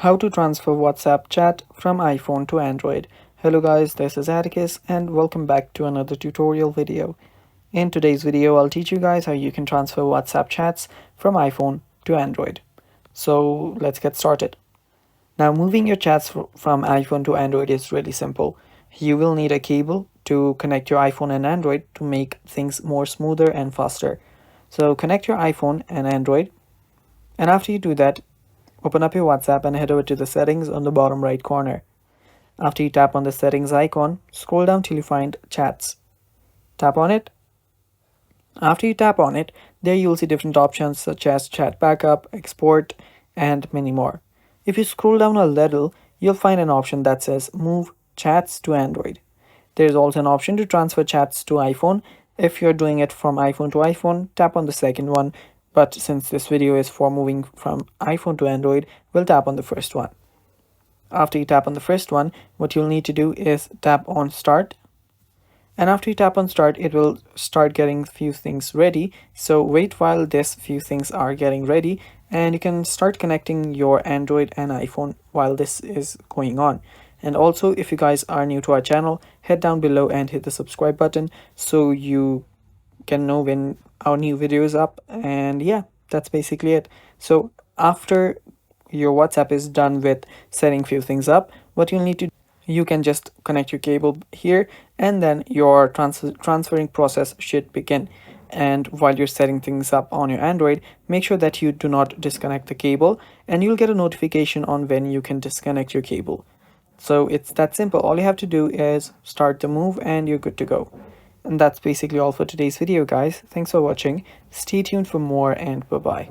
How to transfer WhatsApp chat from iPhone to Android. Hello guys, this is Atticus and welcome back to another tutorial video. In today's video, I'll teach you guys how you can transfer WhatsApp chats from iPhone to Android. So let's get started. Now moving your chats from iPhone to Android is really simple. You will need a cable to connect your iPhone and Android to make things more smoother and faster. So connect your iPhone and Android, and after you do that, open up your WhatsApp and head over to the settings on the bottom right corner. After you tap on the settings icon, scroll down till you find chats. Tap on it. After you tap on it, there you'll see different options such as chat backup, export, and many more. If you scroll down a little, you'll find an option that says move chats to Android. There's also an option to transfer chats to iPhone. If you're doing it from iPhone to iPhone, tap on the second one. But since this video is for moving from iPhone to Android, we'll tap on the first one. After you tap on the first one, what you'll need to do is tap on start. And after you tap on start, it will start getting few things ready. So wait while this few things are getting ready, and you can start connecting your Android and iPhone while this is going on. And also, if you guys are new to our channel, head down below and hit the subscribe button so you can know when our new video is up. And yeah, that's basically it. So after your WhatsApp is done with setting few things up, what you'll need to do, you can just connect your cable here, and then your transferring process should begin. And while you're setting things up on your Android, make sure that you do not disconnect the cable, and you'll get a notification on when you can disconnect your cable. So it's that simple. All you have to do is start the move and you're good to go. And that's basically all for today's video, guys. Thanks for watching. Stay tuned for more, and bye bye.